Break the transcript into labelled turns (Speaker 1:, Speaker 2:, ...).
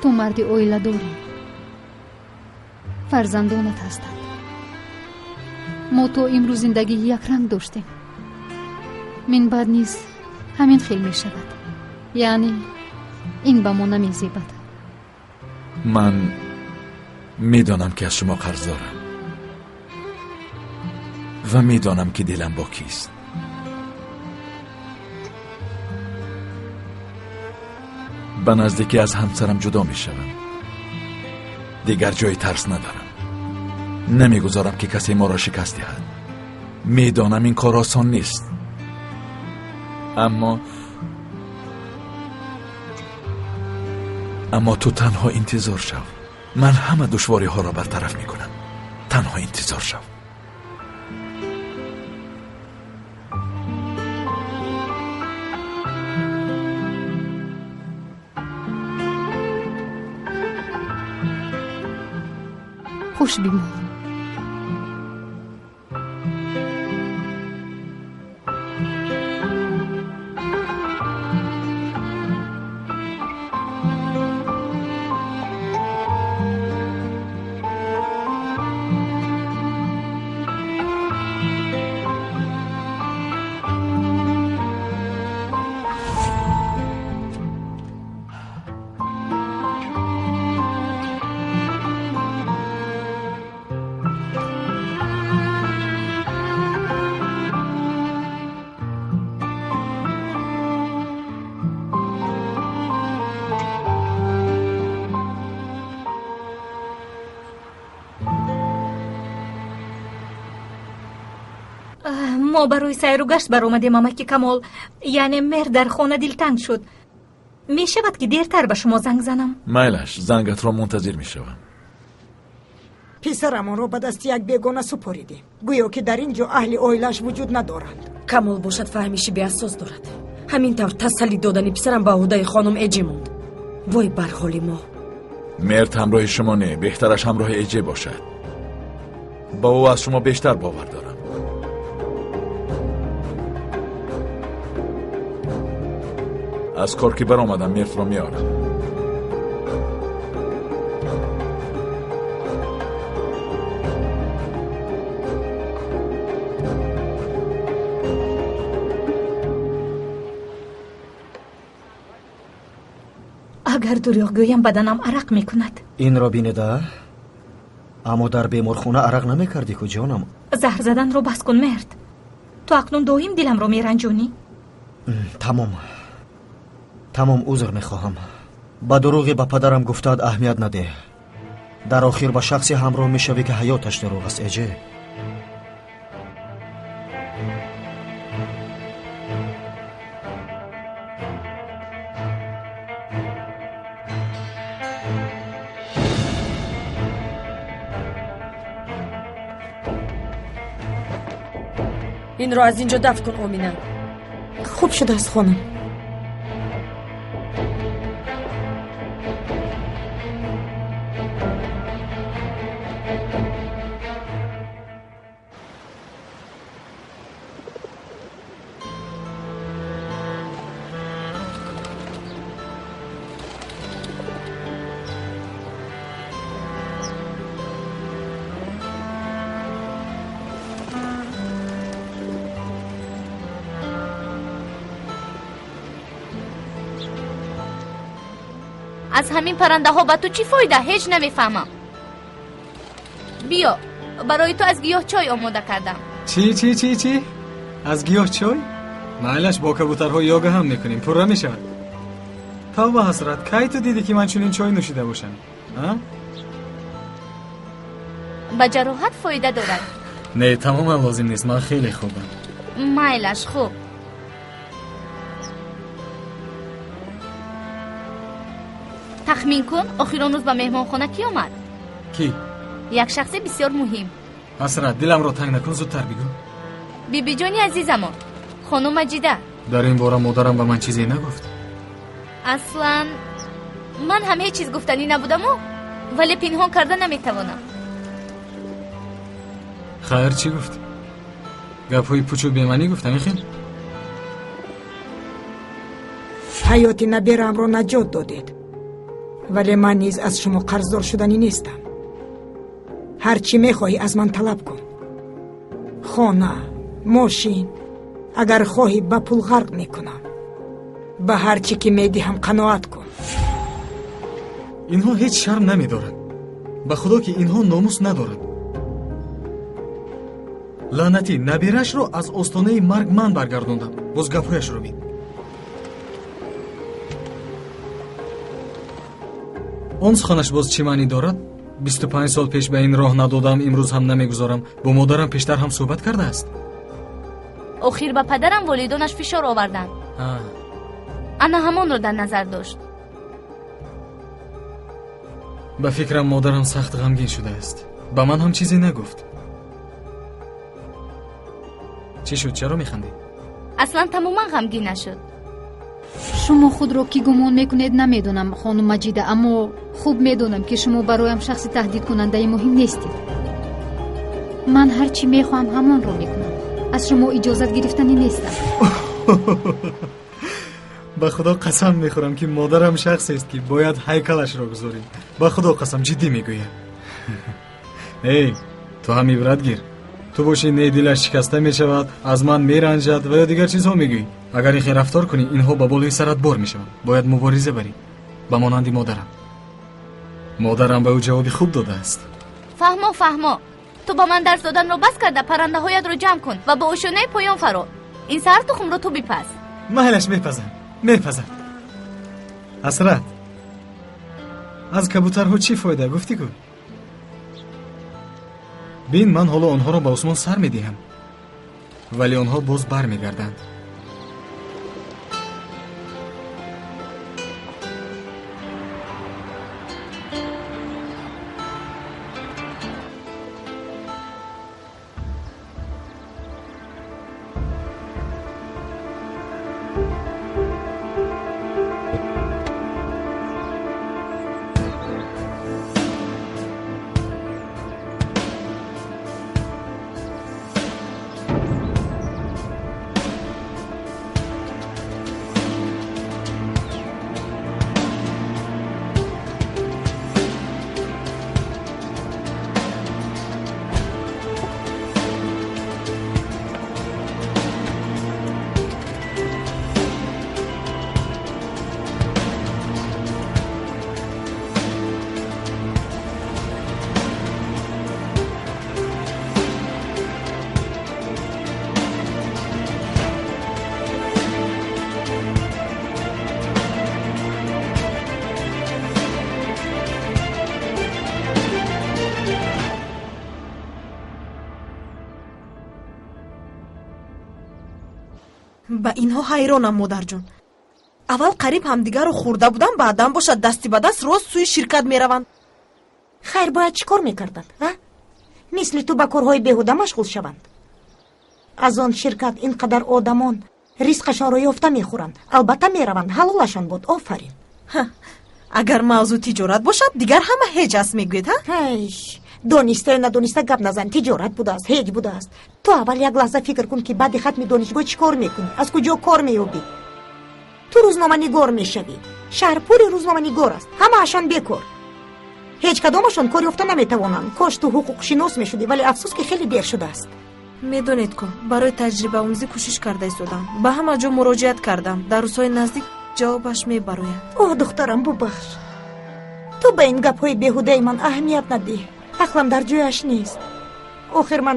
Speaker 1: ту марди оиладорӣ, фарзандонат ҳастанд. мо то имрӯз зиндагии якранг доштем. минбаъд низ ҳамин хел мешавад. яъне ин ба мо намезебад.
Speaker 2: ман медонам ки аз шумо қарз дорам ва медонам ки дилам бо кист. ба наздикӣ аз ҳамсарам ҷудо мешавам. дигар ҷои тарс надарам. намегузорам ки касе моро шикаст диҳад. медонам ин кор осон нест. аммо ту танҳо интизор шав. ман ҳама душвориҳоро бартараф мекунам. танҳо интизор шав.
Speaker 1: хуш бимон.
Speaker 3: ما برای سیر و گشت برآمدیم امکی کمال. یعنی مهر در خانه دلتنگ شد. می شود که دیرتر به شما زنگ زنم؟
Speaker 2: مایلش زنگت را منتظر می شوم.
Speaker 4: پسرمان رو به دست یک بیگانه سپاریدیم. گویا که در اینجا اهل اویلش وجود ندارند.
Speaker 5: کمال باشد فهمیشی به اساس دارد. همین طور تسلی دادن پسرم به عهده خانم اجی موند. وای بر حال ما.
Speaker 2: مرد همراه شما نه، بهترش همراه اجی باشد. با او از شما بیشتر باور دارم. از کار که برآمدم مرد را میارم.
Speaker 3: اگر دروغ گویم بدنم عرق میکند.
Speaker 6: این را بینیده؟ اما در بیمارخانه عرق نمیکردی که جانم؟
Speaker 3: زهر زدن رو بس کن مرد. تو اکنون دویم دلم رو میرنجونی؟
Speaker 6: تمام عذر میخواهم. با دروغی به پدرم گفتاد اهمیت نده. در آخر با شخصی همراه میشوی که حیاتش دروغ است اجی.
Speaker 5: این را از اینجا دفع کن آمینه.
Speaker 4: خوب شده است خانم.
Speaker 7: از همین پرنده ها به تو چی فایده؟ هیچ نمیفهمم. بیا برای تو از گیاه چای آماده کردم.
Speaker 8: چی؟ از گیاه چای؟ معلش با کبوترها یوگا هم میکنیم، پره میشه. توبه حسرت، کی تو دیدی که من چنین چای نوشیده باشم؟
Speaker 7: به جراحت فایده دارد.
Speaker 8: نه تماما لازم نیست، من خیلی خوبم.
Speaker 7: مایلش خوب. تخمین کن آخران روز به مهمان خانه کی آمد؟
Speaker 8: کی؟
Speaker 7: یک شخص بسیار مهم.
Speaker 8: حسرت دلم را تنگ نکن، زودتر بگو.
Speaker 7: بیبی جانی عزیزم، خانم مجیده.
Speaker 8: در این باره مادرم به من چیزی نگفت.
Speaker 7: اصلا من همه چیز گفتنی نبودم ولی پنهان کردن نمیتوانم.
Speaker 8: خیر چی گفت؟ گپ‌های پوچ و بی‌معنی گفتن خیر؟
Speaker 4: حیات نبیرم رو نجات دادید. вале ман низ аз шумо қарздор шуданӣ нестам. ҳар чӣ мехоҳӣ аз ман талаб кун. хона, мошин, агар хоҳӣ ба пул ғарқ мекунам. ба ҳар чӣ ки медиҳам қаноат кун.
Speaker 8: инҳо ҳеҷ шарм намедоранд. ба худо ки инҳо номус надоранд. лаънати набирашро аз остонаи марг ман баргардондам. боз гапҳояшро бин. он суханаш боз чӣ маънӣ дорад? 25 сол пеш ба ин роҳ надодам, имрӯз ҳам намегузорам. бо модарам пештар ҳам суҳбат кардааст.
Speaker 7: охир ба падарам волидонаш фишор оварданд. ана ҳамонро дар назар дошт.
Speaker 8: ба фикрам модарам сахт ғамгин шудааст. ба ман ҳам чизе нагуфт. чӣ шуд, чаро механдӣ?
Speaker 7: аслан тамоман ғамгин нашуд.
Speaker 1: шумо худро ки гумон мекунед намедонам хонум маҷида, аммо хуб медонам ки шумо бароям шахси таҳдидкунандаи муҳим нестед. ман ҳар чӣ мехоҳам ҳамонро мекунам. аз шумо иҷозат гирифтанӣ нестам.
Speaker 8: ба худо қасам мехӯрам ки модарам шахсест ки бояд ҳайкалашро гузорем. ба худо қасам, ҷиддӣ мегӯям. эй, ту ҳам ибрат гир. ту бошӣ не дилаш шикаста мешавад, аз ман меранҷад ва ё дигар чизҳо мегӯӣ. агар ихе рафтор кунӣ, инҳо ба болои сарат бор мешаванд. бояд мубориза барӣ ба монанди модарам. модарам ба ӯ ҷавоби хуб додааст.
Speaker 7: фаҳмо ту ба ман дарс доданро бас карда паррандаҳоятро ҷамъ кун ва ба ошонаи поён фаро. ин сар тухмро ту бипаз.
Speaker 8: маҳлаш мепазам. асрат, аз кабутарҳо чӣ фоида гуфтигӯ? бин, ман ҳоло онҳоро ба осмон сар медиҳам, вале онҳо боз бармегарданд.
Speaker 9: ба инҳо ҳайронам модарҷон. аввал қариб ҳамдигарро хӯрда буданд, баъдан бошад дасти ба даст рост сӯи ширкат мераванд.
Speaker 4: хайр бояд чӣ кор мекарданд? мисли ту ба корҳои беҳуда машғул шаванд? аз он ширкат ин қадар одамон ризқашонро ёфта мехӯранд, албатта мераванд. ҳалолашон буд. офарин.
Speaker 9: агар мавзӯъ тиҷорат бошад, дигар ҳама ҳеҷ аст мегӯед.
Speaker 4: дониста надониста гап назан. тиҷорат будааст, ҳеҷ будааст. ту аввал як лаҳза фикр кун ки баъди хатми донишгоҳ чӣ кор мекунӣ? аз куҷо кор меёбӣ? ту рӯзноманигор мешавӣ. шаҳрпури рӯзноманигор аст. ҳамаашон бекор. ҳеҷ кадомашон кор ёфта наметавонанд. кош ту ҳуқуқшинос мешудӣ, вале афсӯс ки хеле дер шудааст.
Speaker 9: медонед ку барои таҷрибаомӯзӣ кӯшиш карда истодам. ба ҳама ҷо муроҷиат кардам. дар рӯзҳои наздик ҷавобаш мебарояд.
Speaker 4: о духтарам, бубахш. ту ба ин гапҳои беҳудаи ман аҳамият надиҳ. ақлам дар ҷояш нест. охир ман